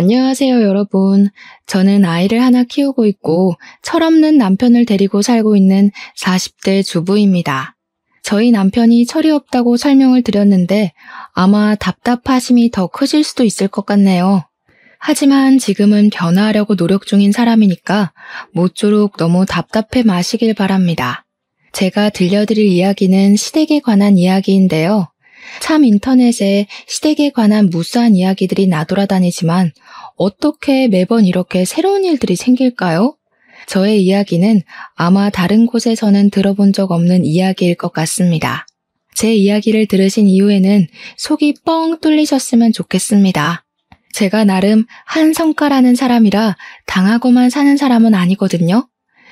안녕하세요, 여러분. 저는 아이를 하나 키우고 있고 철없는 남편을 데리고 살고 있는 40대 주부입니다. 저희 남편이 철이 없다고 설명을 드렸는데 아마 답답하심이 더 크실 수도 있을 것 같네요. 하지만 지금은 변화하려고 노력 중인 사람이니까 모쪼록 너무 답답해 마시길 바랍니다. 제가 들려드릴 이야기는 시댁에 관한 이야기인데요. 참 인터넷에 시댁에 관한 무수한 이야기들이 나돌아다니지만 어떻게 매번 이렇게 새로운 일들이 생길까요? 저의 이야기는 아마 다른 곳에서는 들어본 적 없는 이야기일 것 같습니다. 제 이야기를 들으신 이후에는 속이 뻥 뚫리셨으면 좋겠습니다. 제가 나름 한성가라는 사람이라 당하고만 사는 사람은 아니거든요.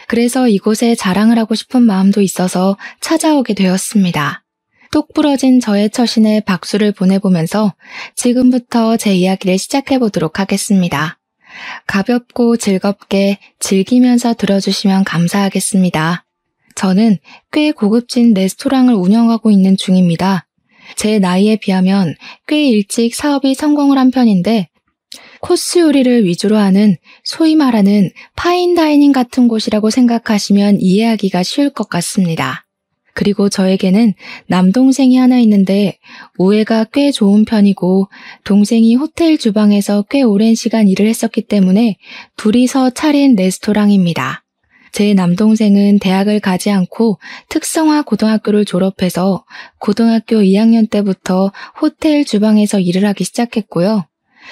그래서 이곳에 자랑을 하고 싶은 마음도 있어서 찾아오게 되었습니다. 똑 부러진 저의 처신에 박수를 보내보면서 지금부터 제 이야기를 시작해보도록 하겠습니다. 가볍고 즐겁게 즐기면서 들어주시면 감사하겠습니다. 저는 꽤 고급진 레스토랑을 운영하고 있는 중입니다. 제 나이에 비하면 꽤 일찍 사업이 성공을 한 편인데 코스 요리를 위주로 하는 소위 말하는 파인다이닝 같은 곳이라고 생각하시면 이해하기가 쉬울 것 같습니다. 그리고 저에게는 남동생이 하나 있는데 우애가 꽤 좋은 편이고 동생이 호텔 주방에서 꽤 오랜 시간 일을 했었기 때문에 둘이서 차린 레스토랑입니다. 제 남동생은 대학을 가지 않고 특성화 고등학교를 졸업해서 고등학교 2학년 때부터 호텔 주방에서 일을 하기 시작했고요.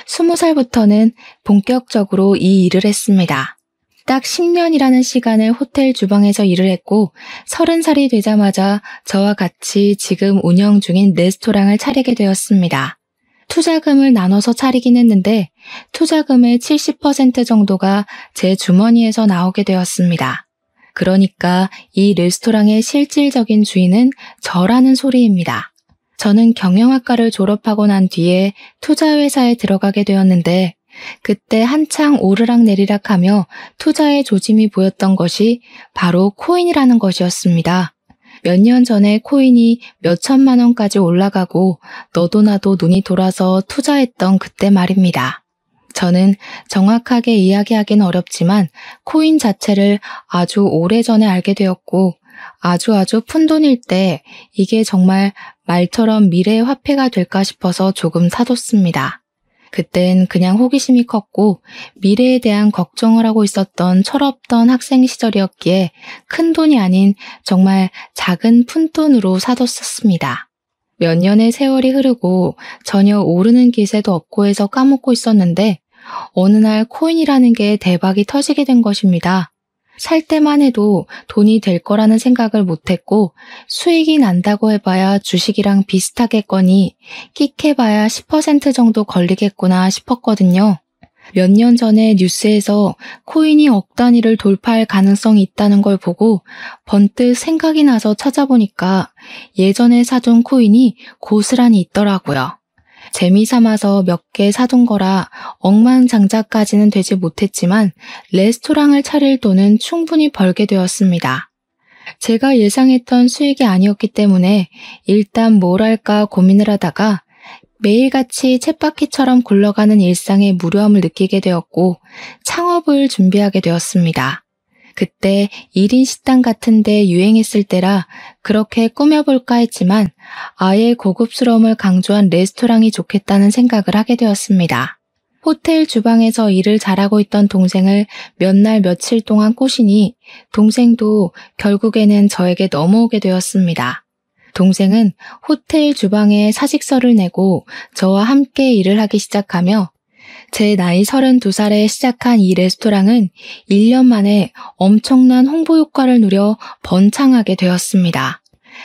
20살부터는 본격적으로 이 일을 했습니다. 딱 10년이라는 시간을 호텔 주방에서 일을 했고 30살이 되자마자 저와 같이 지금 운영 중인 레스토랑을 차리게 되었습니다. 투자금을 나눠서 차리긴 했는데 투자금의 70% 정도가 제 주머니에서 나오게 되었습니다. 그러니까 이 레스토랑의 실질적인 주인은 저라는 소리입니다. 저는 경영학과를 졸업하고 난 뒤에 투자회사에 들어가게 되었는데 그때 한창 오르락내리락 하며 투자의 조짐이 보였던 것이 바로 코인이라는 것이었습니다. 몇 년 전에 코인이 몇 천만 원까지 올라가고 너도 나도 눈이 돌아서 투자했던 그때 말입니다. 저는 정확하게 이야기하기는 어렵지만 코인 자체를 아주 오래전에 알게 되었고 아주 푼돈일 때 이게 정말 말처럼 미래의 화폐가 될까 싶어서 조금 사뒀습니다. 그땐 그냥 호기심이 컸고 미래에 대한 걱정을 하고 있었던 철없던 학생 시절이었기에 큰 돈이 아닌 정말 작은 푼돈으로 사뒀었습니다. 몇 년의 세월이 흐르고 전혀 오르는 기세도 없고 해서 까먹고 있었는데 어느 날 코인이라는 게 대박이 터지게 된 것입니다. 살 때만 해도 돈이 될 거라는 생각을 못했고 수익이 난다고 해봐야 주식이랑 비슷하겠거니 끽해봐야 10% 정도 걸리겠구나 싶었거든요. 몇 년 전에 뉴스에서 코인이 억 단위를 돌파할 가능성이 있다는 걸 보고 번뜩 생각이 나서 찾아보니까 예전에 사둔 코인이 고스란히 있더라고요. 재미삼아서 몇 개 사둔 거라 억만장자까지는 되지 못했지만 레스토랑을 차릴 돈은 충분히 벌게 되었습니다. 제가 예상했던 수익이 아니었기 때문에 일단 뭘 할까 고민을 하다가 매일같이 쳇바퀴처럼 굴러가는 일상의 무료함을 느끼게 되었고 창업을 준비하게 되었습니다. 그때 1인 식당 같은 데 유행했을 때라 그렇게 꾸며볼까 했지만 아예 고급스러움을 강조한 레스토랑이 좋겠다는 생각을 하게 되었습니다. 호텔 주방에서 일을 잘하고 있던 동생을 몇 날 며칠 동안 꼬시니 동생도 결국에는 저에게 넘어오게 되었습니다. 동생은 호텔 주방에 사직서를 내고 저와 함께 일을 하기 시작하며 제 나이 32살에 시작한 이 레스토랑은 1년 만에 엄청난 홍보 효과를 누려 번창하게 되었습니다.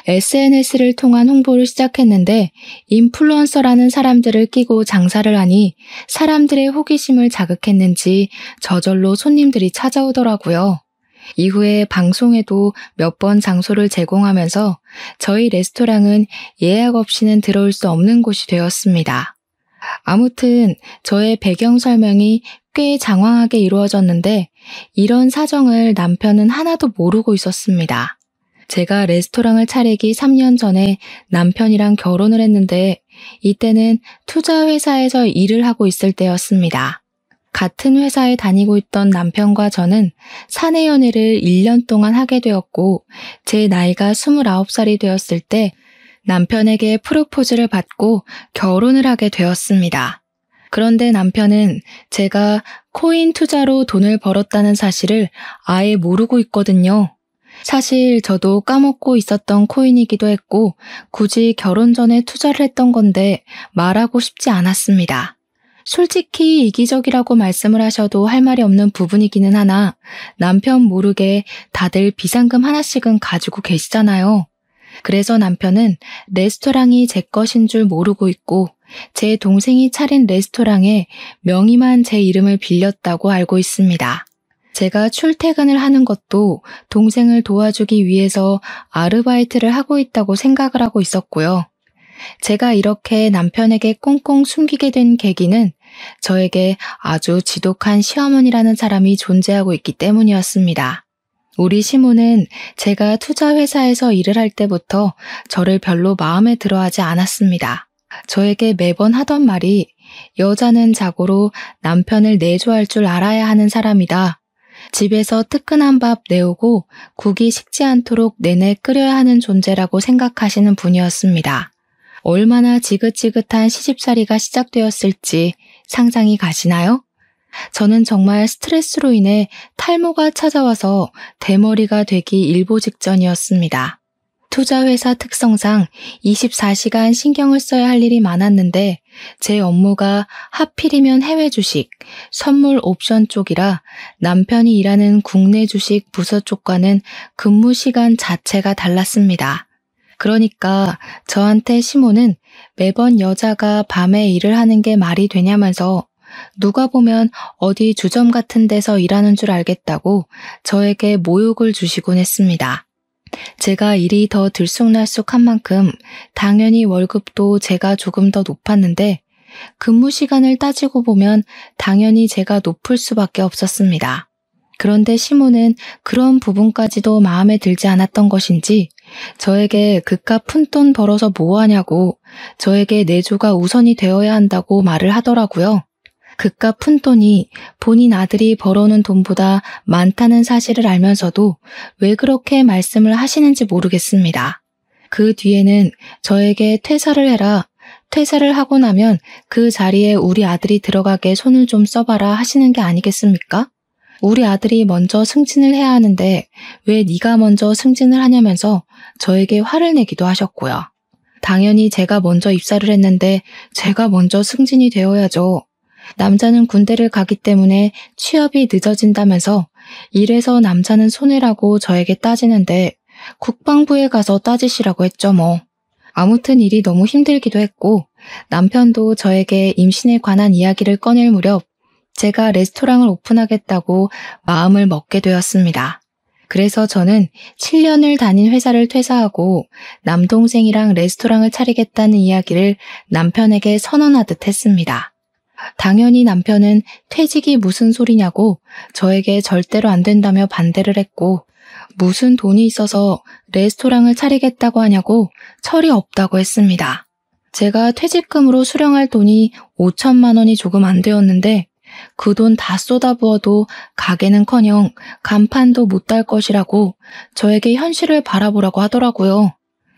SNS를 통한 홍보를 시작했는데 인플루언서라는 사람들을 끼고 장사를 하니 사람들의 호기심을 자극했는지 저절로 손님들이 찾아오더라고요. 이후에 방송에도 몇 번 장소를 제공하면서 저희 레스토랑은 예약 없이는 들어올 수 없는 곳이 되었습니다. 아무튼 저의 배경 설명이 꽤 장황하게 이루어졌는데 이런 사정을 남편은 하나도 모르고 있었습니다. 제가 레스토랑을 차리기 3년 전에 남편이랑 결혼을 했는데 이때는 투자회사에서 일을 하고 있을 때였습니다. 같은 회사에 다니고 있던 남편과 저는 사내 연애를 1년 동안 하게 되었고, 제 나이가 29살이 되었을 때 남편에게 프로포즈를 받고 결혼을 하게 되었습니다. 그런데 남편은 제가 코인 투자로 돈을 벌었다는 사실을 아예 모르고 있거든요. 사실 저도 까먹고 있었던 코인이기도 했고, 굳이 결혼 전에 투자를 했던 건데 말하고 싶지 않았습니다. 솔직히 이기적이라고 말씀을 하셔도 할 말이 없는 부분이기는 하나, 남편 모르게 다들 비상금 하나씩은 가지고 계시잖아요. 그래서 남편은 레스토랑이 제 것인 줄 모르고 있고, 제 동생이 차린 레스토랑에 명의만 제 이름을 빌렸다고 알고 있습니다. 제가 출퇴근을 하는 것도 동생을 도와주기 위해서 아르바이트를 하고 있다고 생각을 하고 있었고요. 제가 이렇게 남편에게 꽁꽁 숨기게 된 계기는 저에게 아주 지독한 시어머니라는 사람이 존재하고 있기 때문이었습니다. 우리 시모는 제가 투자회사에서 일을 할 때부터 저를 별로 마음에 들어하지 않았습니다. 저에게 매번 하던 말이 여자는 자고로 남편을 내조할 줄 알아야 하는 사람이다. 집에서 뜨끈한 밥 내오고 국이 식지 않도록 내내 끓여야 하는 존재라고 생각하시는 분이었습니다. 얼마나 지긋지긋한 시집살이가 시작되었을지 상상이 가시나요? 저는 정말 스트레스로 인해 탈모가 찾아와서 대머리가 되기 일보 직전이었습니다. 투자회사 특성상 24시간 신경을 써야 할 일이 많았는데 제 업무가 하필이면 해외 주식, 선물 옵션 쪽이라 남편이 일하는 국내 주식 부서 쪽과는 근무 시간 자체가 달랐습니다. 그러니까 저한테 시모는 매번 여자가 밤에 일을 하는 게 말이 되냐면서 누가 보면 어디 주점 같은 데서 일하는 줄 알겠다고 저에게 모욕을 주시곤 했습니다. 제가 일이 더 들쑥날쑥한 만큼 당연히 월급도 제가 조금 더 높았는데 근무 시간을 따지고 보면 당연히 제가 높을 수밖에 없었습니다. 그런데 시모는 그런 부분까지도 마음에 들지 않았던 것인지 저에게 그깟 푼돈 벌어서 뭐하냐고 저에게 내조가 우선이 되어야 한다고 말을 하더라고요. 그깟 푼돈이 본인 아들이 벌어오는 돈보다 많다는 사실을 알면서도 왜 그렇게 말씀을 하시는지 모르겠습니다. 그 뒤에는 저에게 퇴사를 해라, 퇴사를 하고 나면 그 자리에 우리 아들이 들어가게 손을 좀 써봐라 하시는 게 아니겠습니까? 우리 아들이 먼저 승진을 해야 하는데 왜 네가 먼저 승진을 하냐면서 저에게 화를 내기도 하셨고요. 당연히 제가 먼저 입사를 했는데 제가 먼저 승진이 되어야죠. 남자는 군대를 가기 때문에 취업이 늦어진다면서 이래서 남자는 손해라고 저에게 따지는데 국방부에 가서 따지시라고 했죠 뭐. 아무튼 일이 너무 힘들기도 했고 남편도 저에게 임신에 관한 이야기를 꺼낼 무렵 제가 레스토랑을 오픈하겠다고 마음을 먹게 되었습니다. 그래서 저는 7년을 다닌 회사를 퇴사하고 남동생이랑 레스토랑을 차리겠다는 이야기를 남편에게 선언하듯 했습니다. 당연히 남편은 퇴직이 무슨 소리냐고 저에게 절대로 안 된다며 반대를 했고 무슨 돈이 있어서 레스토랑을 차리겠다고 하냐고 철이 없다고 했습니다. 제가 퇴직금으로 수령할 돈이 5천만 원이 조금 안 되었는데 그 돈 다 쏟아부어도 가게는커녕 간판도 못 달 것이라고 저에게 현실을 바라보라고 하더라고요.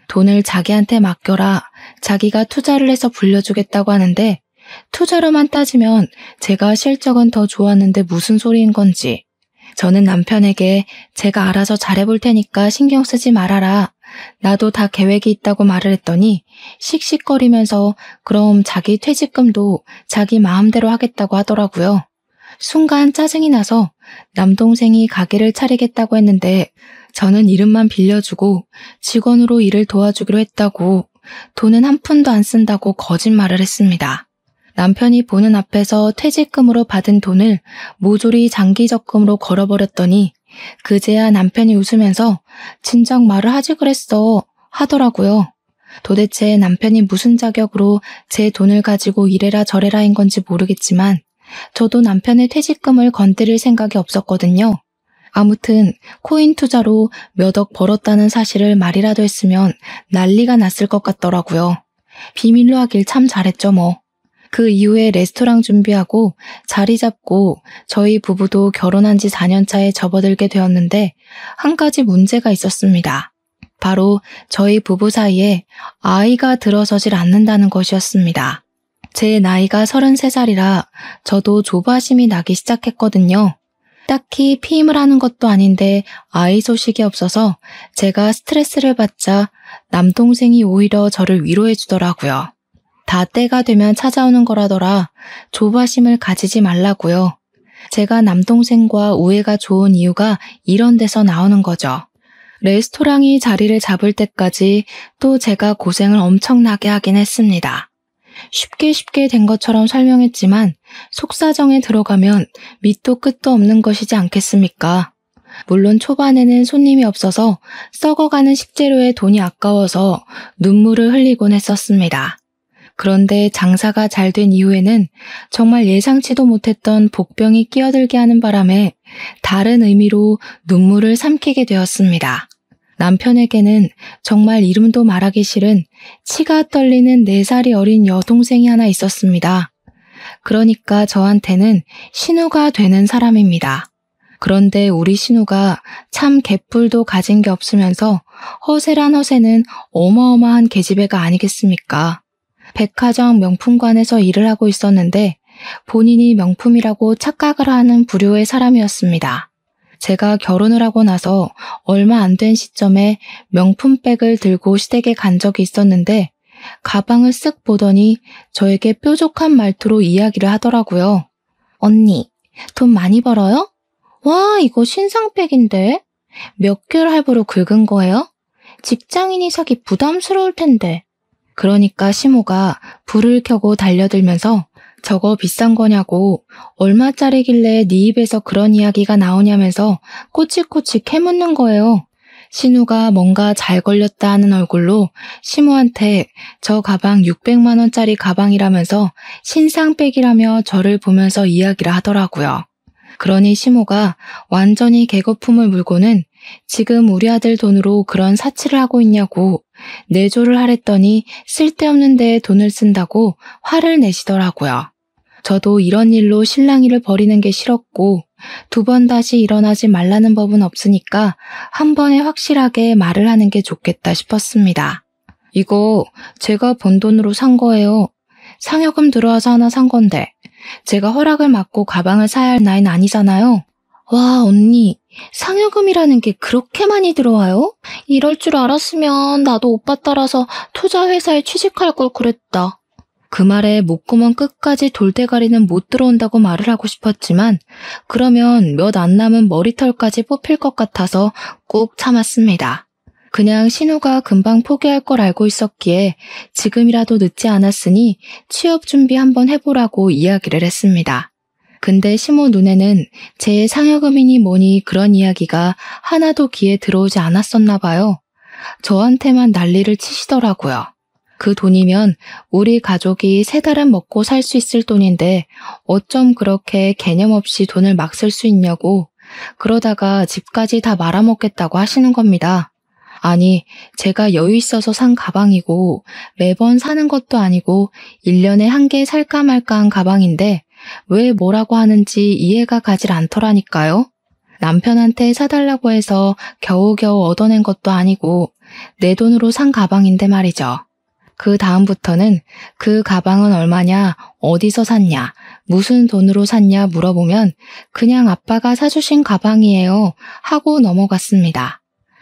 돈을 자기한테 맡겨라, 자기가 투자를 해서 불려주겠다고 하는데 투자로만 따지면 제가 실적은 더 좋았는데 무슨 소리인 건지. 저는 남편에게 제가 알아서 잘해볼 테니까 신경 쓰지 말아라. 나도 다 계획이 있다고 말을 했더니 씩씩거리면서 그럼 자기 퇴직금도 자기 마음대로 하겠다고 하더라고요. 순간 짜증이 나서 남동생이 가게를 차리겠다고 했는데 저는 이름만 빌려주고 직원으로 일을 도와주기로 했다고 돈은 한 푼도 안 쓴다고 거짓말을 했습니다. 남편이 보는 앞에서 퇴직금으로 받은 돈을 모조리 장기적금으로 걸어버렸더니 그제야 남편이 웃으면서 진작 말을 하지 그랬어 하더라고요. 도대체 남편이 무슨 자격으로 제 돈을 가지고 이래라 저래라인 건지 모르겠지만 저도 남편의 퇴직금을 건드릴 생각이 없었거든요. 아무튼 코인 투자로 몇 억 벌었다는 사실을 말이라도 했으면 난리가 났을 것 같더라고요. 비밀로 하길 참 잘했죠 뭐. 그 이후에 레스토랑 준비하고 자리 잡고 저희 부부도 결혼한 지 4년 차에 접어들게 되었는데 한 가지 문제가 있었습니다. 바로 저희 부부 사이에 아이가 들어서질 않는다는 것이었습니다. 제 나이가 33살이라 저도 조바심이 나기 시작했거든요. 딱히 피임을 하는 것도 아닌데 아이 소식이 없어서 제가 스트레스를 받자 남동생이 오히려 저를 위로해 주더라고요. 다 때가 되면 찾아오는 거라더라. 조바심을 가지지 말라고요. 제가 남동생과 우애가 좋은 이유가 이런 데서 나오는 거죠. 레스토랑이 자리를 잡을 때까지 또 제가 고생을 엄청나게 하긴 했습니다. 쉽게 된 것처럼 설명했지만 속사정에 들어가면 밑도 끝도 없는 것이지 않겠습니까? 물론 초반에는 손님이 없어서 썩어가는 식재료에 돈이 아까워서 눈물을 흘리곤 했었습니다. 그런데 장사가 잘 된 이후에는 정말 예상치도 못했던 복병이 끼어들게 하는 바람에 다른 의미로 눈물을 삼키게 되었습니다. 남편에게는 정말 이름도 말하기 싫은 치가 떨리는 4살이 어린 여동생이 하나 있었습니다. 그러니까 저한테는 신우가 되는 사람입니다. 그런데 우리 신우가 참 개뿔도 가진 게 없으면서 허세란 허세는 어마어마한 계집애가 아니겠습니까? 백화점 명품관에서 일을 하고 있었는데 본인이 명품이라고 착각을 하는 부류의 사람이었습니다. 제가 결혼을 하고 나서 얼마 안 된 시점에 명품백을 들고 시댁에 간 적이 있었는데 가방을 쓱 보더니 저에게 뾰족한 말투로 이야기를 하더라고요. 언니, 돈 많이 벌어요? 와, 이거 신상백인데? 몇 개월 할부로 긁은 거예요? 직장인이 사기 부담스러울 텐데. 그러니까 시모가 불을 켜고 달려들면서 저거 비싼 거냐고 얼마짜리길래 네 입에서 그런 이야기가 나오냐면서 꼬치꼬치 캐묻는 거예요. 신우가 뭔가 잘 걸렸다 하는 얼굴로 시모한테 저 가방 600만 원짜리 가방이라면서 신상백이라며 저를 보면서 이야기를 하더라고요. 그러니 시모가 완전히 개거품을 물고는 지금 우리 아들 돈으로 그런 사치를 하고 있냐고 내조를 하랬더니 쓸데없는 데에 돈을 쓴다고 화를 내시더라고요. 저도 이런 일로 실랑이를 벌이는 게 싫었고 2번 다시 일어나지 말라는 법은 없으니까 한 번에 확실하게 말을 하는 게 좋겠다 싶었습니다. 이거 제가 번 돈으로 산 거예요. 상여금 들어와서 하나 산 건데 제가 허락을 받고 가방을 사야 할 나이는 아니잖아요. 와, 언니, 상여금이라는 게 그렇게 많이 들어와요? 이럴 줄 알았으면 나도 오빠 따라서 투자회사에 취직할 걸 그랬다. 그 말에 목구멍 끝까지 돌대가리는 못 들어온다고 말을 하고 싶었지만 그러면 몇 안 남은 머리털까지 뽑힐 것 같아서 꾹 참았습니다. 그냥 신우가 금방 포기할 걸 알고 있었기에 지금이라도 늦지 않았으니 취업 준비 한번 해보라고 이야기를 했습니다. 근데 시모 눈에는 제 상여금이니 뭐니 그런 이야기가 하나도 귀에 들어오지 않았었나 봐요. 저한테만 난리를 치시더라고요. 그 돈이면 우리 가족이 3달은 먹고 살 수 있을 돈인데 어쩜 그렇게 개념 없이 돈을 막 쓸 수 있냐고 그러다가 집까지 다 말아먹겠다고 하시는 겁니다. 아니, 제가 여유 있어서 산 가방이고 매번 사는 것도 아니고 1년에 한 개 살까 말까 한 가방인데 왜 뭐라고 하는지 이해가 가질 않더라니까요. 남편한테 사달라고 해서 겨우겨우 얻어낸 것도 아니고 내 돈으로 산 가방인데 말이죠. 그 다음부터는 그 가방은 얼마냐, 어디서 샀냐, 무슨 돈으로 샀냐 물어보면 그냥 아빠가 사주신 가방이에요 하고 넘어갔습니다.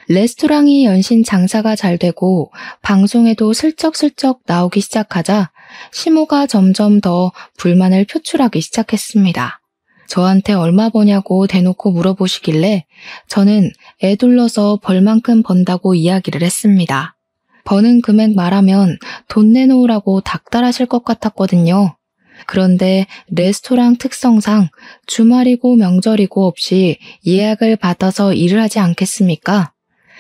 레스토랑이 연신 장사가 잘 되고 방송에도 슬쩍슬쩍 나오기 시작하자 시모가 점점 더 불만을 표출하기 시작했습니다. 저한테 얼마 버냐고 대놓고 물어보시길래 저는 애둘러서 벌만큼 번다고 이야기를 했습니다. 버는 금액 말하면 돈 내놓으라고 닥달하실 것 같았거든요. 그런데 레스토랑 특성상 주말이고 명절이고 없이 예약을 받아서 일을 하지 않겠습니까?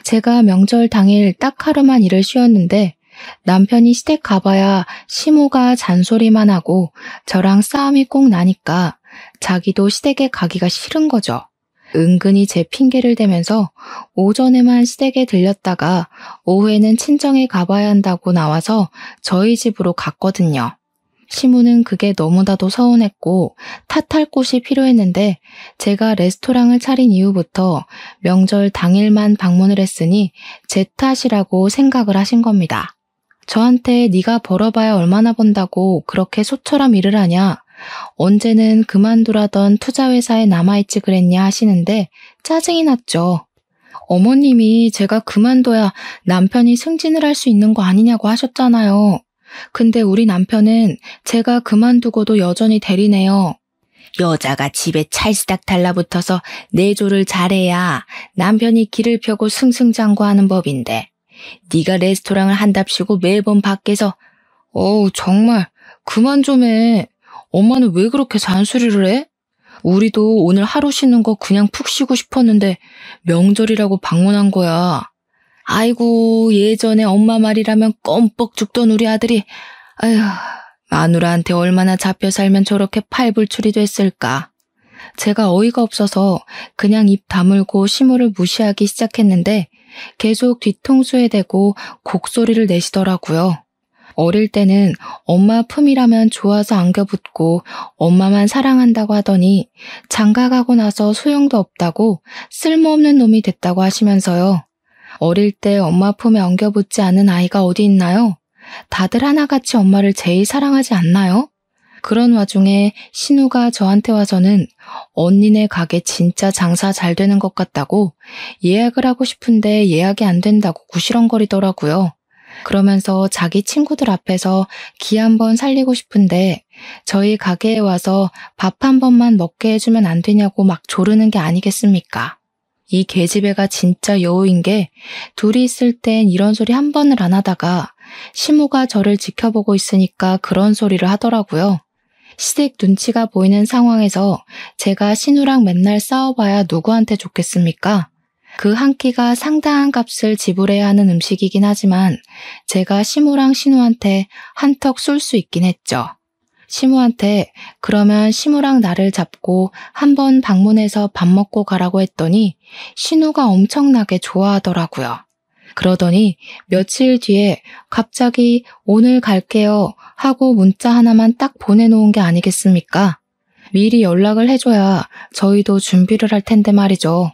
제가 명절 당일 딱 하루만 일을 쉬었는데 남편이 시댁 가봐야 시모가 잔소리만 하고 저랑 싸움이 꼭 나니까 자기도 시댁에 가기가 싫은 거죠. 은근히 제 핑계를 대면서 오전에만 시댁에 들렸다가 오후에는 친정에 가봐야 한다고 나와서 저희 집으로 갔거든요. 시무는 그게 너무나도 서운했고 탓할 곳이 필요했는데 제가 레스토랑을 차린 이후부터 명절 당일만 방문을 했으니 제 탓이라고 생각을 하신 겁니다. 저한테 네가 벌어봐야 얼마나 번다고 그렇게 소처럼 일을 하냐, 언제는 그만두라던 투자회사에 남아있지 그랬냐 하시는데 짜증이 났죠. 어머님이 제가 그만둬야 남편이 승진을 할 수 있는 거 아니냐고 하셨잖아요. 근데 우리 남편은 제가 그만두고도 여전히 대리네요. 여자가 집에 찰스닥 달라붙어서 내조를 잘해야 남편이 길을 펴고 승승장구하는 법인데 네가 레스토랑을 한답시고 매번 밖에서 정말 그만 좀 해. 엄마는 왜 그렇게 잔소리를 해? 우리도 오늘 하루 쉬는 거 그냥 푹 쉬고 싶었는데 명절이라고 방문한 거야. 아이고, 예전에 엄마 말이라면 껌뻑 죽던 우리 아들이 아휴, 마누라한테 얼마나 잡혀 살면 저렇게 팔불출이 됐을까. 제가 어이가 없어서 그냥 입 다물고 시무를 무시하기 시작했는데 계속 뒤통수에 대고 곡소리를 내시더라고요. 어릴 때는 엄마 품이라면 좋아서 안겨붙고 엄마만 사랑한다고 하더니 장가가고 나서 소용도 없다고 쓸모없는 놈이 됐다고 하시면서요. 어릴 때 엄마 품에 엉겨붙지 않은 아이가 어디 있나요? 다들 하나같이 엄마를 제일 사랑하지 않나요? 그런 와중에 신우가 저한테 와서는 언니네 가게 진짜 장사 잘 되는 것 같다고 예약을 하고 싶은데 예약이 안 된다고 구시렁거리더라고요. 그러면서 자기 친구들 앞에서 기 한번 살리고 싶은데 저희 가게에 와서 밥 한 번만 먹게 해주면 안 되냐고 막 조르는 게 아니겠습니까? 이 계집애가 진짜 여우인 게 둘이 있을 땐 이런 소리 한 번을 안 하다가 시무가 저를 지켜보고 있으니까 그런 소리를 하더라고요. 시댁 눈치가 보이는 상황에서 제가 신우랑 맨날 싸워봐야 누구한테 좋겠습니까? 그 한 끼가 상당한 값을 지불해야 하는 음식이긴 하지만 제가 시무랑 신우한테 한턱 쏠 수 있긴 했죠. 시무한테 그러면 시무랑 나를 잡고 한번 방문해서 밥 먹고 가라고 했더니 신우가 엄청나게 좋아하더라고요. 그러더니 며칠 뒤에 갑자기 오늘 갈게요 하고 문자 하나만 딱 보내놓은 게 아니겠습니까? 미리 연락을 해줘야 저희도 준비를 할 텐데 말이죠.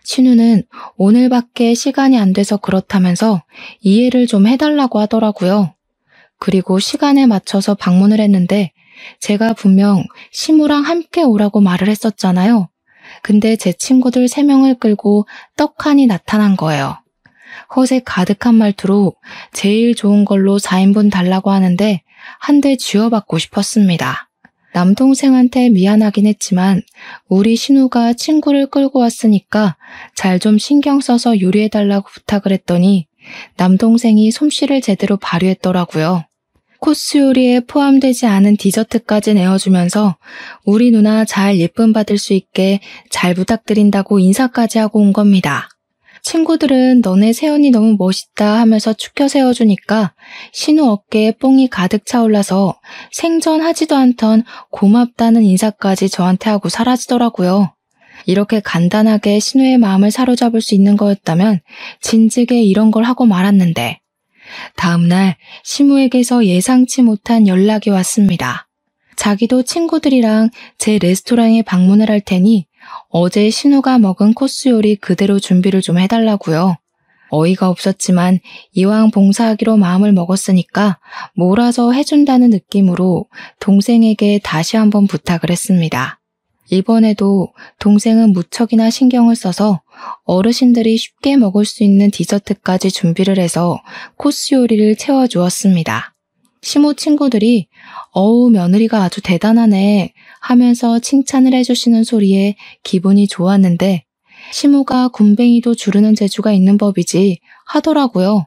신우는 오늘밖에 시간이 안 돼서 그렇다면서 이해를 좀 해달라고 하더라고요. 그리고 시간에 맞춰서 방문을 했는데 제가 분명 시무랑 함께 오라고 말을 했었잖아요. 근데 제 친구들 3명을 끌고 떡하니 나타난 거예요. 허세 가득한 말투로 제일 좋은 걸로 4인분 달라고 하는데 한 대 쥐어받고 싶었습니다. 남동생한테 미안하긴 했지만 우리 신우가 친구를 끌고 왔으니까 잘 좀 신경 써서 요리해달라고 부탁을 했더니 남동생이 솜씨를 제대로 발휘했더라고요. 코스 요리에 포함되지 않은 디저트까지 내어주면서 우리 누나 잘 예쁨 받을 수 있게 잘 부탁드린다고 인사까지 하고 온 겁니다. 친구들은 너네 세연이 너무 멋있다 하면서 축켜 세워주니까 신우 어깨에 뽕이 가득 차올라서 생전하지도 않던 고맙다는 인사까지 저한테 하고 사라지더라고요. 이렇게 간단하게 신우의 마음을 사로잡을 수 있는 거였다면 진즉에 이런 걸 하고 말았는데 다음날 시무에게서 예상치 못한 연락이 왔습니다. 자기도 친구들이랑 제 레스토랑에 방문을 할 테니 어제 신우가 먹은 코스 요리 그대로 준비를 좀 해달라고요. 어이가 없었지만 이왕 봉사하기로 마음을 먹었으니까 몰아서 해준다는 느낌으로 동생에게 다시 한번 부탁을 했습니다. 이번에도 동생은 무척이나 신경을 써서 어르신들이 쉽게 먹을 수 있는 디저트까지 준비를 해서 코스 요리를 채워주었습니다. 시모 친구들이 어우 며느리가 아주 대단하네 하면서 칭찬을 해주시는 소리에 기분이 좋았는데 시모가 굼벵이도 주르는 재주가 있는 법이지 하더라고요.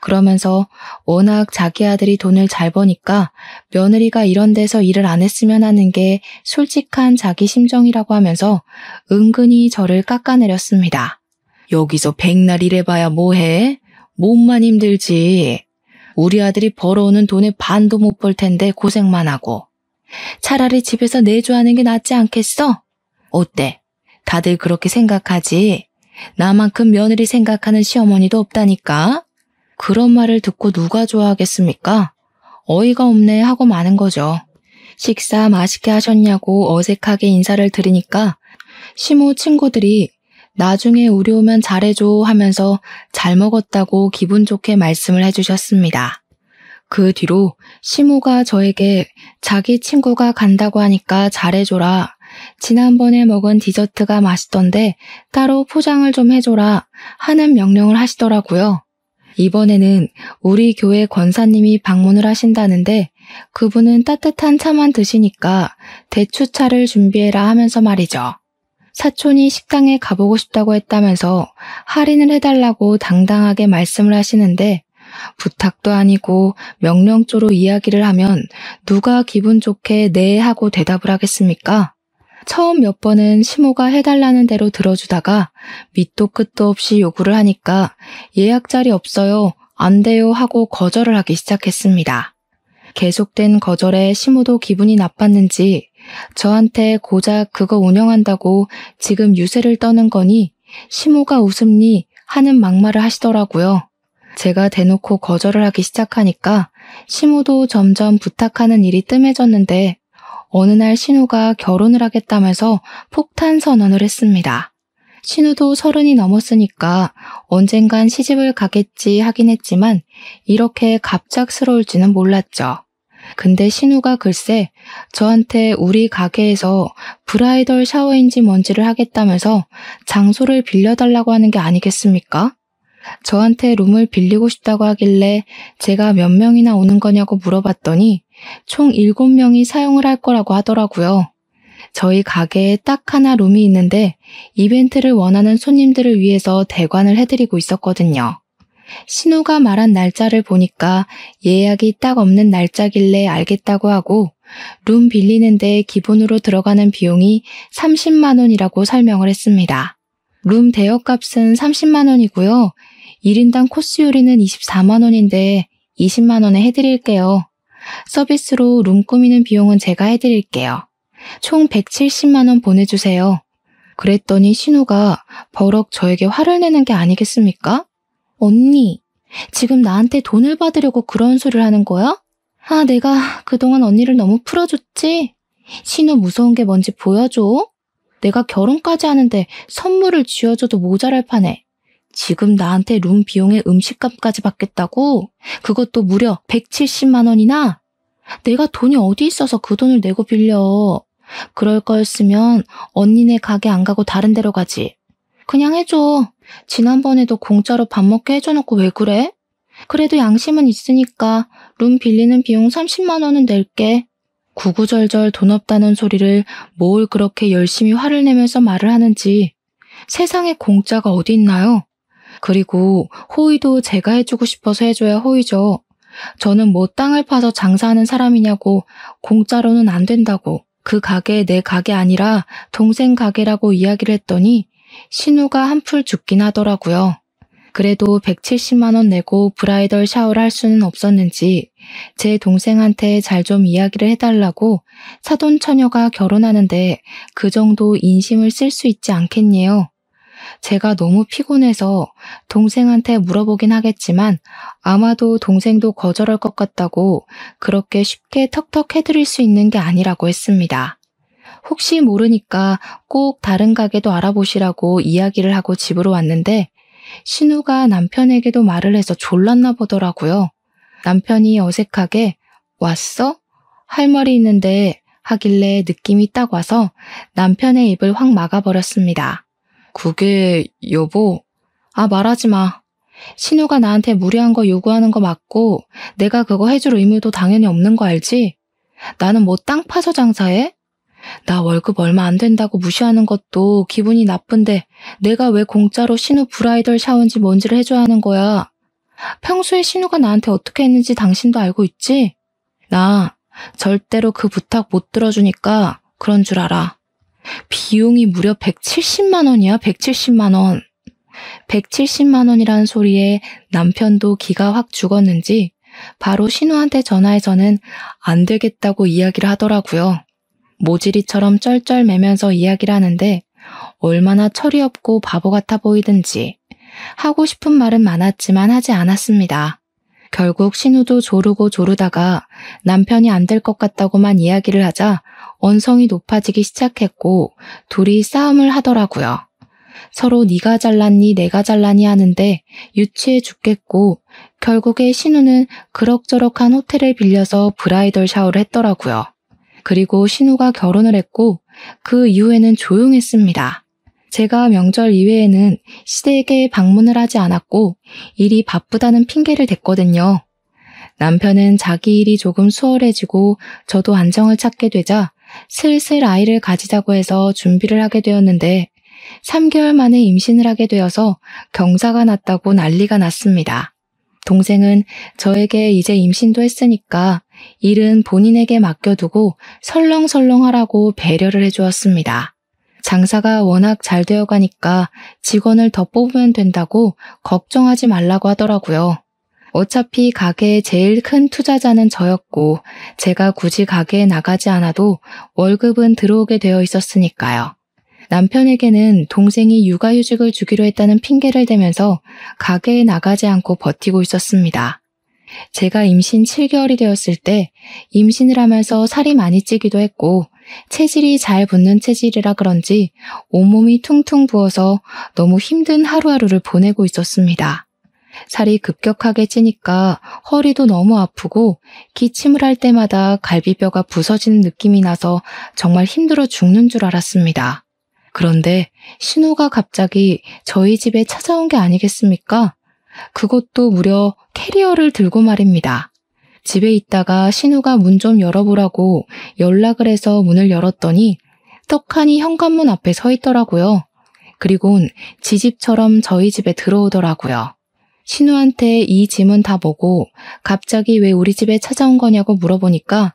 그러면서 워낙 자기 아들이 돈을 잘 버니까 며느리가 이런 데서 일을 안 했으면 하는 게 솔직한 자기 심정이라고 하면서 은근히 저를 깎아내렸습니다. 여기서 백날 일해봐야 뭐해? 몸만 힘들지. 우리 아들이 벌어오는 돈의 반도 못 벌 텐데 고생만 하고. 차라리 집에서 내조하는 게 낫지 않겠어? 어때? 다들 그렇게 생각하지? 나만큼 며느리 생각하는 시어머니도 없다니까? 그런 말을 듣고 누가 좋아하겠습니까? 어이가 없네 하고 마는 거죠. 식사 맛있게 하셨냐고 어색하게 인사를 드리니까 시모 친구들이 나중에 우리 오면 잘해줘 하면서 잘 먹었다고 기분 좋게 말씀을 해주셨습니다. 그 뒤로 시모가 저에게 자기 친구가 간다고 하니까 잘해줘라. 지난번에 먹은 디저트가 맛있던데 따로 포장을 좀 해줘라 하는 명령을 하시더라고요. 이번에는 우리 교회 권사님이 방문을 하신다는데 그분은 따뜻한 차만 드시니까 대추차를 준비해라 하면서 말이죠. 사촌이 식당에 가보고 싶다고 했다면서 할인을 해달라고 당당하게 말씀을 하시는데 부탁도 아니고 명령조로 이야기를 하면 누가 기분 좋게 네 하고 대답을 하겠습니까? 처음 몇 번은 시모가 해달라는 대로 들어주다가 밑도 끝도 없이 요구를 하니까 예약 자리 없어요, 안 돼요 하고 거절을 하기 시작했습니다. 계속된 거절에 시모도 기분이 나빴는지 저한테 고작 그거 운영한다고 지금 유세를 떠는 거니 시모가 웃음니 하는 막말을 하시더라고요. 제가 대놓고 거절을 하기 시작하니까 시모도 점점 부탁하는 일이 뜸해졌는데 어느 날 신우가 결혼을 하겠다면서 폭탄 선언을 했습니다. 신우도 30이 넘었으니까 언젠간 시집을 가겠지 하긴 했지만 이렇게 갑작스러울지는 몰랐죠. 근데 신우가 글쎄 저한테 우리 가게에서 브라이덜 샤워인지 뭔지를 하겠다면서 장소를 빌려달라고 하는 게 아니겠습니까? 저한테 룸을 빌리고 싶다고 하길래 제가 몇 명이나 오는 거냐고 물어봤더니 총 7명이 사용을 할 거라고 하더라고요. 저희 가게에 딱 하나 룸이 있는데 이벤트를 원하는 손님들을 위해서 대관을 해드리고 있었거든요. 신우가 말한 날짜를 보니까 예약이 딱 없는 날짜길래 알겠다고 하고 룸 빌리는데 기본으로 들어가는 비용이 30만 원이라고 설명을 했습니다. 룸 대여값은 30만 원이고요. 1인당 코스 요리는 24만 원인데 20만 원에 해드릴게요. 서비스로 룸 꾸미는 비용은 제가 해드릴게요. 총 170만 원 보내주세요. 그랬더니 신우가 버럭 저에게 화를 내는 게 아니겠습니까? 언니, 지금 나한테 돈을 받으려고 그런 소리를 하는 거야? 아, 내가 그동안 언니를 너무 풀어줬지? 신우 무서운 게 뭔지 보여줘? 내가 결혼까지 하는데 선물을 쥐어줘도 모자랄 판에 지금 나한테 룸 비용에 음식값까지 받겠다고? 그것도 무려 170만 원이나? 내가 돈이 어디 있어서 그 돈을 내고 빌려. 그럴 거였으면 언니네 가게 안 가고 다른 데로 가지. 그냥 해줘. 지난번에도 공짜로 밥 먹게 해줘놓고 왜 그래? 그래도 양심은 있으니까 룸 빌리는 비용 30만 원은 낼게. 구구절절 돈 없다는 소리를 뭘 그렇게 열심히 화를 내면서 말을 하는지 세상에 공짜가 어디 있나요? 그리고 호의도 제가 해주고 싶어서 해줘야 호의죠. 저는 뭐 땅을 파서 장사하는 사람이냐고 공짜로는 안 된다고 그 가게 내 가게 아니라 동생 가게라고 이야기를 했더니 신우가 한풀 죽긴 하더라고요. 그래도 170만 원 내고 브라이덜 샤워를 할 수는 없었는지 제 동생한테 잘 좀 이야기를 해달라고 사돈 처녀가 결혼하는데 그 정도 인심을 쓸 수 있지 않겠니요? 제가 너무 피곤해서 동생한테 물어보긴 하겠지만 아마도 동생도 거절할 것 같다고 그렇게 쉽게 턱턱 해드릴 수 있는 게 아니라고 했습니다. 혹시 모르니까 꼭 다른 가게도 알아보시라고 이야기를 하고 집으로 왔는데 신우가 남편에게도 말을 해서 졸랐나 보더라고요. 남편이 어색하게 왔어? 할 말이 있는데 하길래 느낌이 딱 와서 남편의 입을 확 막아버렸습니다. 그게 여보? 아 말하지 마. 신우가 나한테 무리한 거 요구하는 거 맞고 내가 그거 해줄 의무도 당연히 없는 거 알지? 나는 뭐 땅 파서 장사해? 나 월급 얼마 안 된다고 무시하는 것도 기분이 나쁜데 내가 왜 공짜로 신우 브라이덜 샤워인지 뭔지를 해줘야 하는 거야. 평소에 신우가 나한테 어떻게 했는지 당신도 알고 있지? 나 절대로 그 부탁 못 들어주니까 그런 줄 알아. 비용이 무려 170만 원이야, 170만 원. 170만 원이라는 소리에 남편도 기가 확 죽었는지 바로 신우한테 전화해서는 안 되겠다고 이야기를 하더라고요. 모지리처럼 쩔쩔매면서 이야기를 하는데 얼마나 철이 없고 바보 같아 보이든지 하고 싶은 말은 많았지만 하지 않았습니다. 결국 신우도 조르고 조르다가 남편이 안 될 것 같다고만 이야기를 하자 언성이 높아지기 시작했고 둘이 싸움을 하더라고요. 서로 네가 잘났니 내가 잘났니 하는데 유치해 죽겠고 결국에 신우는 그럭저럭한 호텔을 빌려서 브라이덜 샤워를 했더라고요. 그리고 신우가 결혼을 했고 그 이후에는 조용했습니다. 제가 명절 이외에는 시댁에 방문을 하지 않았고 일이 바쁘다는 핑계를 댔거든요. 남편은 자기 일이 조금 수월해지고 저도 안정을 찾게 되자 슬슬 아이를 가지자고 해서 준비를 하게 되었는데 3개월 만에 임신을 하게 되어서 경사가 났다고 난리가 났습니다. 동생은 저에게 이제 임신도 했으니까 일은 본인에게 맡겨두고 설렁설렁 하라고 배려를 해주었습니다. 장사가 워낙 잘 되어가니까 직원을 더 뽑으면 된다고 걱정하지 말라고 하더라고요. 어차피 가게의 제일 큰 투자자는 저였고 제가 굳이 가게에 나가지 않아도 월급은 들어오게 되어 있었으니까요. 남편에게는 동생이 육아휴직을 주기로 했다는 핑계를 대면서 가게에 나가지 않고 버티고 있었습니다. 제가 임신 7개월이 되었을 때 임신을 하면서 살이 많이 찌기도 했고 체질이 잘 붙는 체질이라 그런지 온몸이 퉁퉁 부어서 너무 힘든 하루하루를 보내고 있었습니다. 살이 급격하게 찌니까 허리도 너무 아프고 기침을 할 때마다 갈비뼈가 부서지는 느낌이 나서 정말 힘들어 죽는 줄 알았습니다. 그런데 신우가 갑자기 저희 집에 찾아온 게 아니겠습니까? 그것도 무려 캐리어를 들고 말입니다. 집에 있다가 신우가 문 좀 열어보라고 연락을 해서 문을 열었더니 떡하니 현관문 앞에 서 있더라고요. 그리곤 지집처럼 저희 집에 들어오더라고요. 신우한테 이 짐은 다 뭐고 갑자기 왜 우리 집에 찾아온 거냐고 물어보니까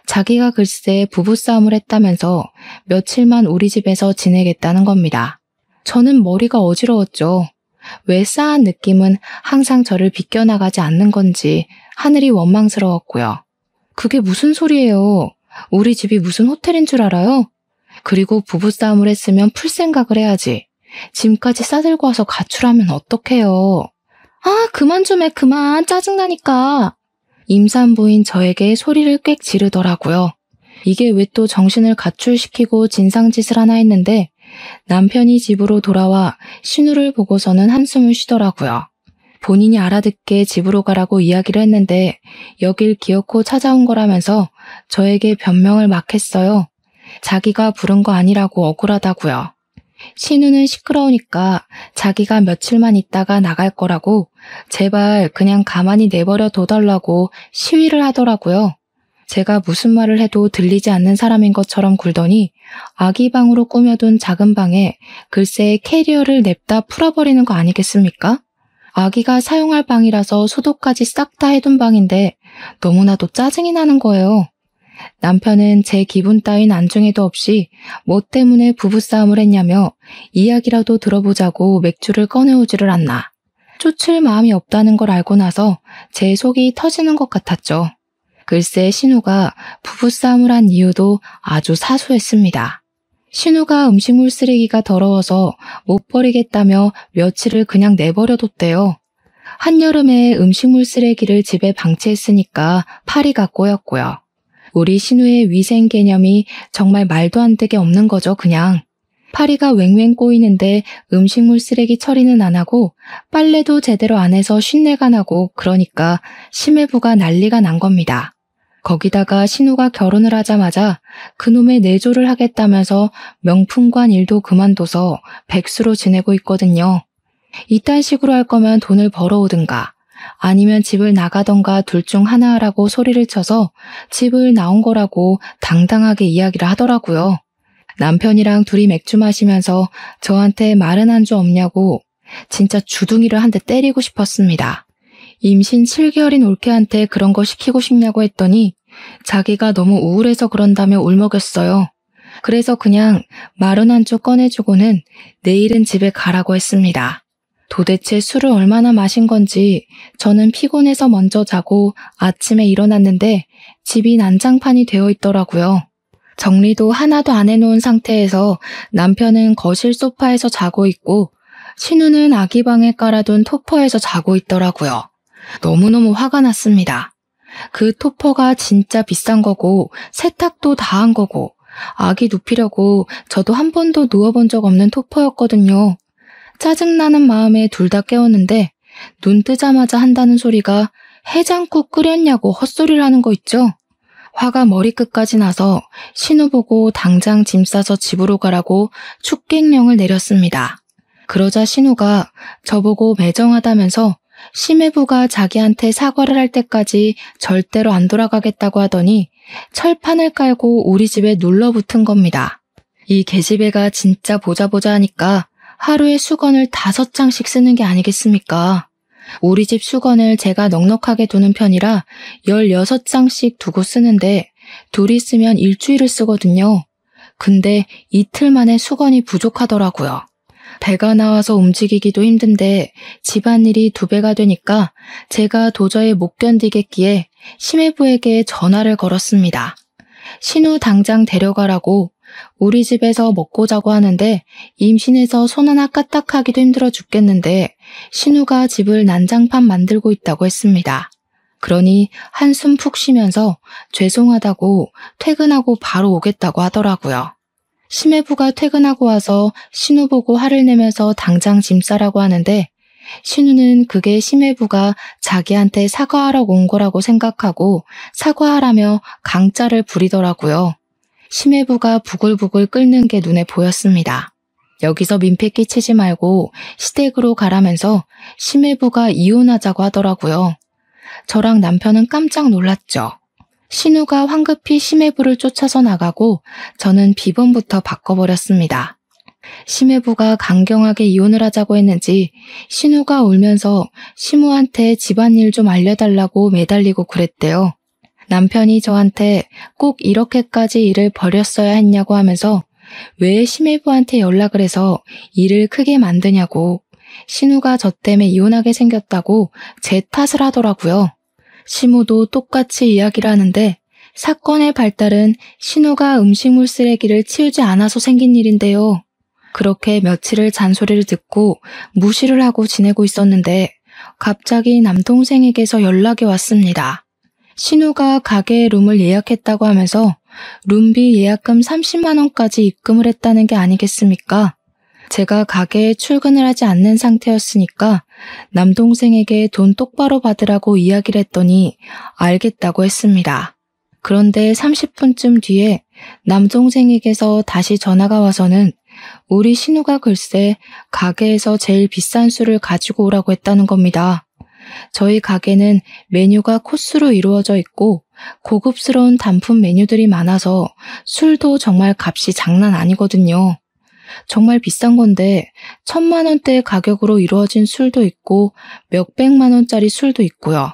자기가 글쎄 부부싸움을 했다면서 며칠만 우리 집에서 지내겠다는 겁니다. 저는 머리가 어지러웠죠. 왜 싸한 느낌은 항상 저를 비껴나가지 않는 건지 하늘이 원망스러웠고요. 그게 무슨 소리예요? 우리 집이 무슨 호텔인 줄 알아요? 그리고 부부싸움을 했으면 풀 생각을 해야지. 짐까지 싸들고 와서 가출하면 어떡해요. 아, 그만 좀 해, 그만. 짜증나니까. 임산부인 저에게 소리를 꽥 지르더라고요. 이게 왜 또 정신을 가출시키고 진상짓을 하나 했는데 남편이 집으로 돌아와 신우를 보고서는 한숨을 쉬더라고요. 본인이 알아듣게 집으로 가라고 이야기를 했는데 여길 기어코 찾아온 거라면서 저에게 변명을 막 했어요. 자기가 부른 거 아니라고 억울하다고요. 신우는 시끄러우니까 자기가 며칠만 있다가 나갈 거라고 제발 그냥 가만히 내버려 둬달라고 시위를 하더라고요. 제가 무슨 말을 해도 들리지 않는 사람인 것처럼 굴더니 아기 방으로 꾸며둔 작은 방에 글쎄 캐리어를 냅다 풀어버리는 거 아니겠습니까? 아기가 사용할 방이라서 소독까지 싹 다 해둔 방인데 너무나도 짜증이 나는 거예요. 남편은 제 기분 따윈 안중에도 없이 뭐 때문에 부부싸움을 했냐며 이야기라도 들어보자고 맥주를 꺼내오지를 않나. 쫓을 마음이 없다는 걸 알고 나서 제 속이 터지는 것 같았죠. 글쎄 신우가 부부싸움을 한 이유도 아주 사소했습니다. 신우가 음식물 쓰레기가 더러워서 못 버리겠다며 며칠을 그냥 내버려뒀대요. 한여름에 음식물 쓰레기를 집에 방치했으니까 파리가 꼬였고요. 우리 신우의 위생 개념이 정말 말도 안 되게 없는 거죠, 그냥. 파리가 웽웽 꼬이는데 음식물 쓰레기 처리는 안 하고 빨래도 제대로 안 해서 쉰내가 나고 그러니까 심해부가 난리가 난 겁니다. 거기다가 신우가 결혼을 하자마자 그놈의 내조를 하겠다면서 명품관 일도 그만둬서 백수로 지내고 있거든요. 이딴 식으로 할 거면 돈을 벌어오든가 아니면 집을 나가던가 둘 중 하나 하라고 소리를 쳐서 집을 나온 거라고 당당하게 이야기를 하더라고요. 남편이랑 둘이 맥주 마시면서 저한테 마른 안주 없냐고 진짜 주둥이를 한 대 때리고 싶었습니다. 임신 7개월인 올케한테 그런 거 시키고 싶냐고 했더니 자기가 너무 우울해서 그런다며 울먹였어요. 그래서 그냥 마른 안주 꺼내주고는 내일은 집에 가라고 했습니다. 도대체 술을 얼마나 마신 건지 저는 피곤해서 먼저 자고 아침에 일어났는데 집이 난장판이 되어 있더라고요. 정리도 하나도 안 해놓은 상태에서 남편은 거실 소파에서 자고 있고 신우는 아기 방에 깔아둔 토퍼에서 자고 있더라고요. 너무너무 화가 났습니다. 그 토퍼가 진짜 비싼 거고 세탁도 다 한 거고 아기 눕히려고 저도 한 번도 누워본 적 없는 토퍼였거든요. 짜증나는 마음에 둘 다 깨웠는데 눈 뜨자마자 한다는 소리가 해장국 끓였냐고 헛소리를 하는 거 있죠? 화가 머리끝까지 나서 신우 보고 당장 짐 싸서 집으로 가라고 축객령을 내렸습니다. 그러자 신우가 저보고 매정하다면서 심해부가 자기한테 사과를 할 때까지 절대로 안 돌아가겠다고 하더니 철판을 깔고 우리 집에 눌러붙은 겁니다. 이 계집애가 진짜 보자 하니까 하루에 수건을 5장씩 쓰는 게 아니겠습니까? 우리 집 수건을 제가 넉넉하게 두는 편이라 16장씩 두고 쓰는데 둘이 쓰면 일주일을 쓰거든요. 근데 이틀 만에 수건이 부족하더라고요. 배가 나와서 움직이기도 힘든데 집안일이 2배가 되니까 제가 도저히 못 견디겠기에 심해부에게 전화를 걸었습니다. 신우 당장 데려가라고. 우리 집에서 먹고 자고 하는데 임신해서 손 하나 까딱하기도 힘들어 죽겠는데 신우가 집을 난장판 만들고 있다고 했습니다. 그러니 한숨 푹 쉬면서 죄송하다고 퇴근하고 바로 오겠다고 하더라고요. 심해부가 퇴근하고 와서 신우 보고 화를 내면서 당장 짐 싸라고 하는데 신우는 그게 심해부가 자기한테 사과하라고 온 거라고 생각하고 사과하라며 강짜를 부리더라고요. 심해부가 부글부글 끓는 게 눈에 보였습니다. 여기서 민폐 끼치지 말고 시댁으로 가라면서 심해부가 이혼하자고 하더라고요. 저랑 남편은 깜짝 놀랐죠. 신우가 황급히 심해부를 쫓아서 나가고 저는 비번부터 바꿔버렸습니다. 심해부가 강경하게 이혼을 하자고 했는지 신우가 울면서 시무한테 집안일 좀 알려달라고 매달리고 그랬대요. 남편이 저한테 꼭 이렇게까지 일을 벌였어야 했냐고 하면서 왜 심해부한테 연락을 해서 일을 크게 만드냐고 신우가 저 때문에 이혼하게 생겼다고 제 탓을 하더라고요. 시무도 똑같이 이야기를 하는데 사건의 발달은 신우가 음식물 쓰레기를 치우지 않아서 생긴 일인데요. 그렇게 며칠을 잔소리를 듣고 무시를 하고 지내고 있었는데 갑자기 남동생에게서 연락이 왔습니다. 신우가 가게에 룸을 예약했다고 하면서 룸비 예약금 30만 원까지 입금을 했다는 게 아니겠습니까? 제가 가게에 출근을 하지 않는 상태였으니까 남동생에게 돈 똑바로 받으라고 이야기를 했더니 알겠다고 했습니다. 그런데 30분쯤 뒤에 남동생에게서 다시 전화가 와서는 우리 신우가 글쎄 가게에서 제일 비싼 술을 가지고 오라고 했다는 겁니다. 저희 가게는 메뉴가 코스로 이루어져 있고 고급스러운 단품 메뉴들이 많아서 술도 정말 값이 장난 아니거든요. 정말 비싼 건데 1,000만 원대 가격으로 이루어진 술도 있고 몇백만 원짜리 술도 있고요.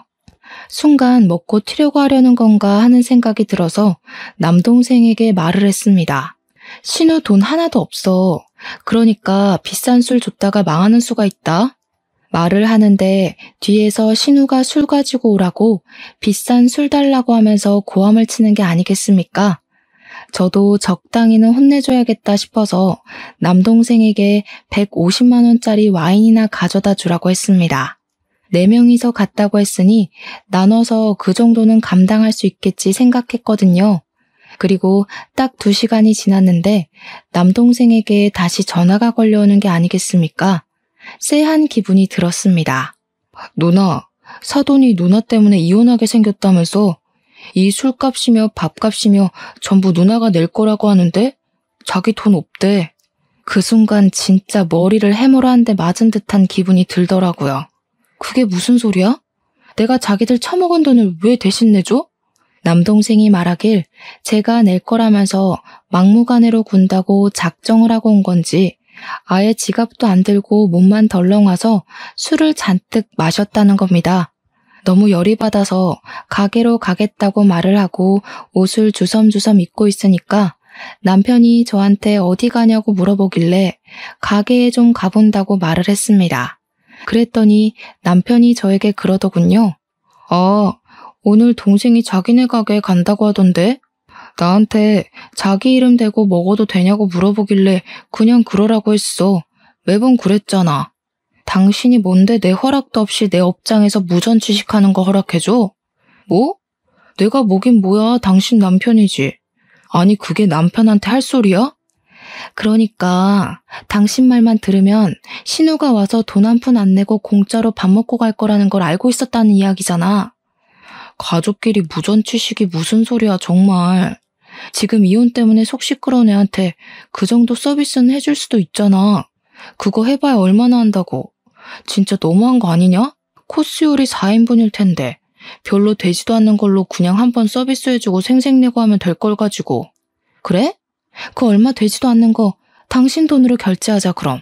순간 먹고 튀려고 하려는 건가 하는 생각이 들어서 남동생에게 말을 했습니다. 신우 돈 하나도 없어. 그러니까 비싼 술 줬다가 망하는 수가 있다. 말을 하는데 뒤에서 신우가 술 가지고 오라고 비싼 술 달라고 하면서 고함을 치는 게 아니겠습니까? 저도 적당히는 혼내줘야겠다 싶어서 남동생에게 150만 원짜리 와인이나 가져다 주라고 했습니다. 4명이서 갔다고 했으니 나눠서 그 정도는 감당할 수 있겠지 생각했거든요. 그리고 딱 2시간이 지났는데 남동생에게 다시 전화가 걸려오는 게 아니겠습니까? 쎄한 기분이 들었습니다. 누나, 사돈이 누나 때문에 이혼하게 생겼다면서 이 술값이며 밥값이며 전부 누나가 낼 거라고 하는데 자기 돈 없대. 그 순간 진짜 머리를 해머라 한 대 맞은 듯한 기분이 들더라고요. 그게 무슨 소리야? 내가 자기들 처먹은 돈을 왜 대신 내줘? 남동생이 말하길 제가 낼 거라면서 막무가내로 군다고 작정을 하고 온 건지 아예 지갑도 안 들고 몸만 덜렁 와서 술을 잔뜩 마셨다는 겁니다. 너무 열이 받아서 가게로 가겠다고 말을 하고 옷을 주섬주섬 입고 있으니까 남편이 저한테 어디 가냐고 물어보길래 가게에 좀 가본다고 말을 했습니다. 그랬더니 남편이 저에게 그러더군요. 아, 오늘 동생이 자기네 가게에 간다고 하던데? 나한테 자기 이름 대고 먹어도 되냐고 물어보길래 그냥 그러라고 했어. 매번 그랬잖아. 당신이 뭔데 내 허락도 없이 내 업장에서 무전 취식하는 거 허락해줘? 뭐? 내가 뭐긴 뭐야, 당신 남편이지. 아니 그게 남편한테 할 소리야? 그러니까 당신 말만 들으면 신우가 와서 돈 한 푼 안 내고 공짜로 밥 먹고 갈 거라는 걸 알고 있었다는 이야기잖아. 가족끼리 무전 취식이 무슨 소리야 정말. 지금 이혼 때문에 속 시끄러운 애한테 그 정도 서비스는 해줄 수도 있잖아. 그거 해봐야 얼마나 한다고. 진짜 너무한 거 아니냐? 코스 요리 4인분일 텐데 별로 되지도 않는 걸로 그냥 한번 서비스 해주고 생색내고 하면 될 걸 가지고. 그래? 그 얼마 되지도 않는 거 당신 돈으로 결제하자 그럼.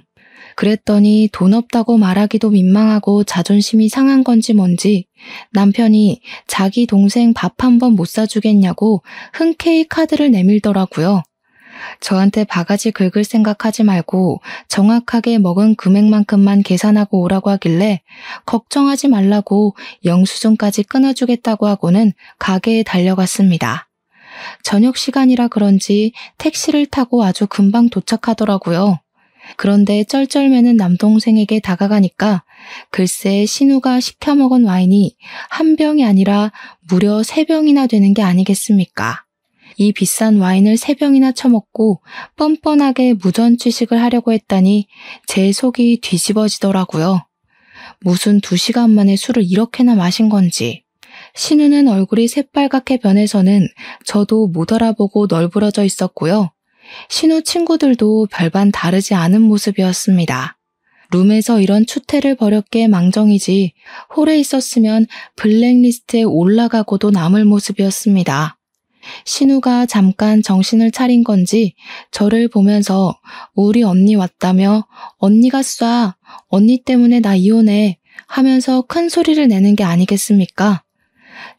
그랬더니 돈 없다고 말하기도 민망하고 자존심이 상한 건지 뭔지 남편이 자기 동생 밥 한 번 못 사주겠냐고 흔쾌히 카드를 내밀더라고요. 저한테 바가지 긁을 생각하지 말고 정확하게 먹은 금액만큼만 계산하고 오라고 하길래 걱정하지 말라고 영수증까지 끊어주겠다고 하고는 가게에 달려갔습니다. 저녁 시간이라 그런지 택시를 타고 아주 금방 도착하더라고요. 그런데 쩔쩔매는 남동생에게 다가가니까 글쎄 신우가 시켜 먹은 와인이 한 병이 아니라 무려 3병이나 되는 게 아니겠습니까? 이 비싼 와인을 3병이나 처먹고 뻔뻔하게 무전 취식을 하려고 했다니 제 속이 뒤집어지더라고요. 무슨 2시간 만에 술을 이렇게나 마신 건지. 신우는 얼굴이 새빨갛게 변해서는 저도 못 알아보고 널브러져 있었고요. 신우 친구들도 별반 다르지 않은 모습이었습니다. 룸에서 이런 추태를 벌였기에 망정이지 홀에 있었으면 블랙리스트에 올라가고도 남을 모습이었습니다. 신우가 잠깐 정신을 차린 건지 저를 보면서 우리 언니 왔다며 언니가 쏴, 언니 때문에 나 이혼해 하면서 큰 소리를 내는 게 아니겠습니까?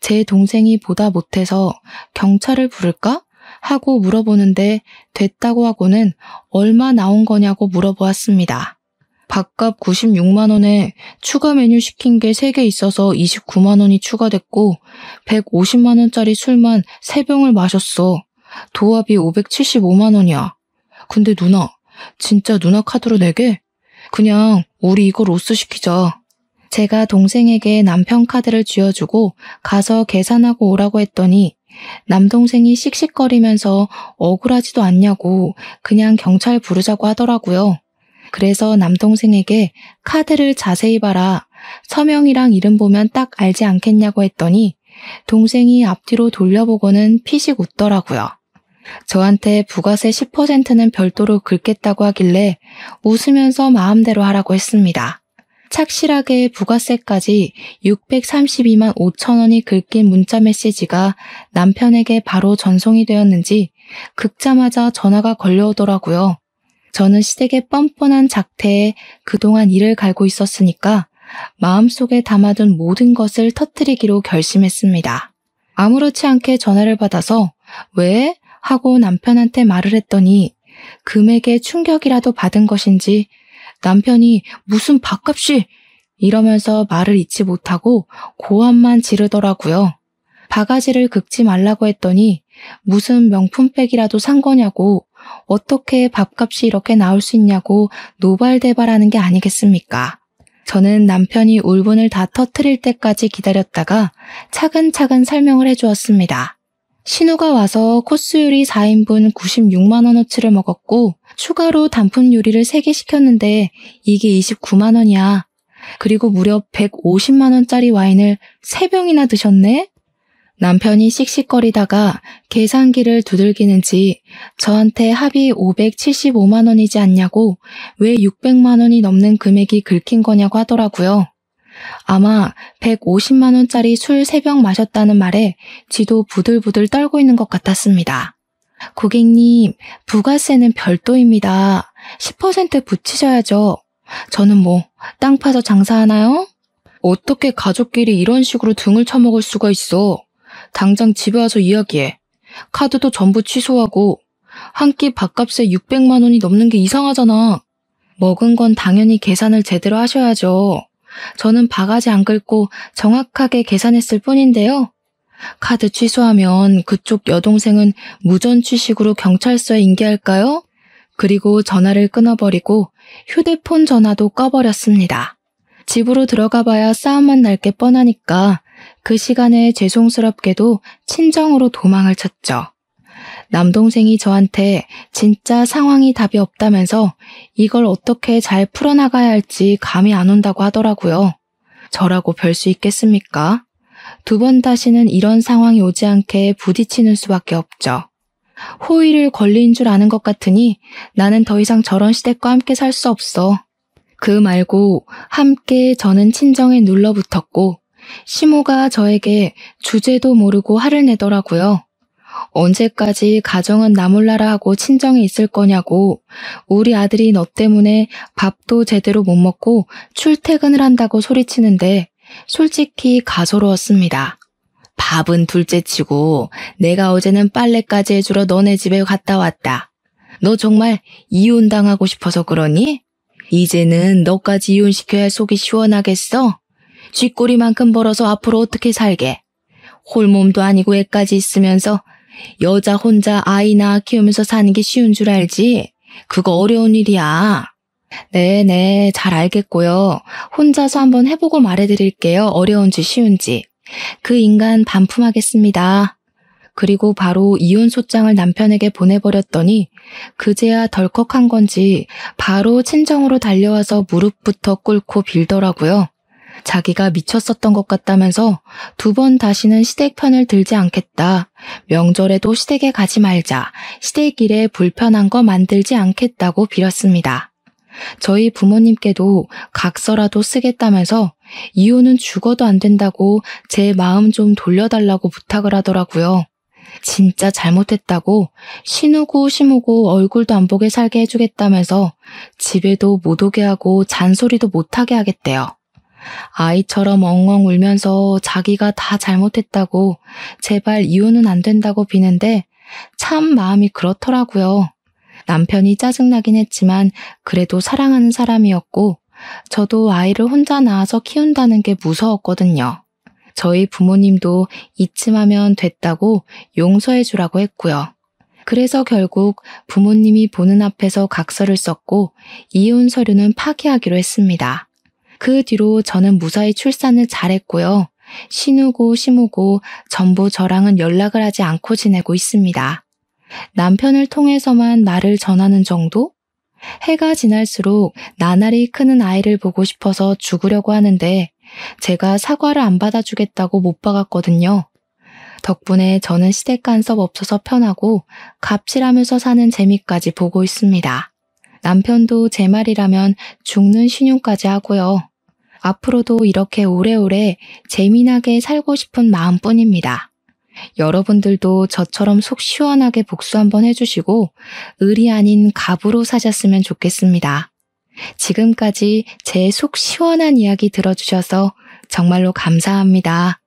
제 동생이 보다 못해서 경찰을 부를까? 하고 물어보는데 됐다고 하고는 얼마 나온 거냐고 물어보았습니다. 밥값 96만 원에 추가 메뉴 시킨 게 3개 있어서 29만 원이 추가됐고 150만 원짜리 술만 3병을 마셨어. 도합이 575만 원이야. 근데 누나, 진짜 누나 카드로 내게? 그냥 우리 이거 로스 시키자. 제가 동생에게 남편 카드를 쥐어주고 가서 계산하고 오라고 했더니 남동생이 씩씩거리면서 억울하지도 않냐고 그냥 경찰 부르자고 하더라고요. 그래서 남동생에게 카드를 자세히 봐라. 서명이랑 이름 보면 딱 알지 않겠냐고 했더니 동생이 앞뒤로 돌려보고는 피식 웃더라고요. 저한테 부가세 10%는 별도로 긁겠다고 하길래 웃으면서 마음대로 하라고 했습니다. 착실하게 부가세까지 632만 5천 원이 긁힌 문자 메시지가 남편에게 바로 전송이 되었는지 긁자마자 전화가 걸려오더라고요. 저는 시댁의 뻔뻔한 작태에 그동안 이를 갈고 있었으니까 마음속에 담아둔 모든 것을 터뜨리기로 결심했습니다. 아무렇지 않게 전화를 받아서 왜? 하고 남편한테 말을 했더니 금액에 충격이라도 받은 것인지 남편이 무슨 밥값이 이러면서 말을 잇지 못하고 고함만 지르더라고요. 바가지를 긁지 말라고 했더니 무슨 명품백이라도 산 거냐고 어떻게 밥값이 이렇게 나올 수 있냐고 노발대발하는 게 아니겠습니까? 저는 남편이 울분을 다 터뜨릴 때까지 기다렸다가 차근차근 설명을 해주었습니다. 신우가 와서 코스 요리 4인분 96만 원어치를 먹었고 추가로 단품 요리를 3개 시켰는데 이게 29만 원이야. 그리고 무려 150만 원짜리 와인을 3병이나 드셨네? 남편이 씩씩거리다가 계산기를 두들기는지 저한테 합이 575만 원이지 않냐고 왜 600만 원이 넘는 금액이 긁힌 거냐고 하더라고요. 아마 150만 원짜리 술 3병 마셨다는 말에 지도 부들부들 떨고 있는 것 같았습니다. 고객님, 부가세는 별도입니다. 10% 붙이셔야죠. 저는 뭐 땅 파서 장사하나요? 어떻게 가족끼리 이런 식으로 등을 쳐먹을 수가 있어. 당장 집에 와서 이야기해. 카드도 전부 취소하고 한 끼 밥값에 600만 원이 넘는 게 이상하잖아. 먹은 건 당연히 계산을 제대로 하셔야죠. 저는 바가지 안 긁고 정확하게 계산했을 뿐인데요. 카드 취소하면 그쪽 여동생은 무전 취식으로 경찰서에 인계할까요? 그리고 전화를 끊어버리고 휴대폰 전화도 꺼버렸습니다. 집으로 들어가 봐야 싸움만 날 게 뻔하니까 그 시간에 죄송스럽게도 친정으로 도망을 쳤죠. 남동생이 저한테 진짜 상황이 답이 없다면서 이걸 어떻게 잘 풀어나가야 할지 감이 안 온다고 하더라고요. 저라고 별 수 있겠습니까? 2번 다시는 이런 상황이 오지 않게 부딪히는 수밖에 없죠. 호의를 권리인 줄 아는 것 같으니 나는 더 이상 저런 시댁과 함께 살 수 없어. 그 말고 함께 저는 친정에 눌러붙었고 시모가 저에게 주제도 모르고 화를 내더라고요. 언제까지 가정은 나 몰라라 하고 친정에 있을 거냐고, 우리 아들이 너 때문에 밥도 제대로 못 먹고 출퇴근을 한다고 소리치는데 솔직히 가소로웠습니다. 밥은 둘째치고 내가 어제는 빨래까지 해주러 너네 집에 갔다 왔다. 너 정말 이혼당하고 싶어서 그러니? 이제는 너까지 이혼시켜야 속이 시원하겠어? 쥐꼬리만큼 벌어서 앞으로 어떻게 살게? 홀몸도 아니고 애까지 있으면서 여자 혼자 아이 낳아 키우면서 사는 게 쉬운 줄 알지? 그거 어려운 일이야. 네네, 잘 알겠고요. 혼자서 한번 해보고 말해드릴게요. 어려운지 쉬운지. 그 인간 반품하겠습니다. 그리고 바로 이혼 소장을 남편에게 보내버렸더니 그제야 덜컥한 건지 바로 친정으로 달려와서 무릎부터 꿇고 빌더라고요. 자기가 미쳤었던 것 같다면서 2번 다시는 시댁 편을 들지 않겠다. 명절에도 시댁에 가지 말자. 시댁 일에 불편한 거 만들지 않겠다고 빌었습니다. 저희 부모님께도 각서라도 쓰겠다면서 이혼은 죽어도 안 된다고 제 마음 좀 돌려달라고 부탁을 하더라고요. 진짜 잘못했다고 신우고 심우고 얼굴도 안 보게 살게 해주겠다면서 집에도 못 오게 하고 잔소리도 못하게 하겠대요. 아이처럼 엉엉 울면서 자기가 다 잘못했다고 제발 이혼은 안 된다고 비는데 참 마음이 그렇더라고요. 남편이 짜증나긴 했지만 그래도 사랑하는 사람이었고 저도 아이를 혼자 낳아서 키운다는 게 무서웠거든요. 저희 부모님도 이쯤 하면 됐다고 용서해 주라고 했고요. 그래서 결국 부모님이 보는 앞에서 각서를 썼고 이혼 서류는 파기하기로 했습니다. 그 뒤로 저는 무사히 출산을 잘했고요. 신우고 심우고 전부 저랑은 연락을 하지 않고 지내고 있습니다. 남편을 통해서만 나를 전하는 정도? 해가 지날수록 나날이 크는 아이를 보고 싶어서 죽으려고 하는데 제가 사과를 안 받아주겠다고 못 박았거든요. 덕분에 저는 시댁 간섭 없어서 편하고 갑질하면서 사는 재미까지 보고 있습니다. 남편도 제 말이라면 죽는 신용까지 하고요. 앞으로도 이렇게 오래오래 재미나게 살고 싶은 마음뿐입니다. 여러분들도 저처럼 속 시원하게 복수 한번 해주시고 을이 아닌 갑으로 사셨으면 좋겠습니다. 지금까지 제 속 시원한 이야기 들어주셔서 정말로 감사합니다.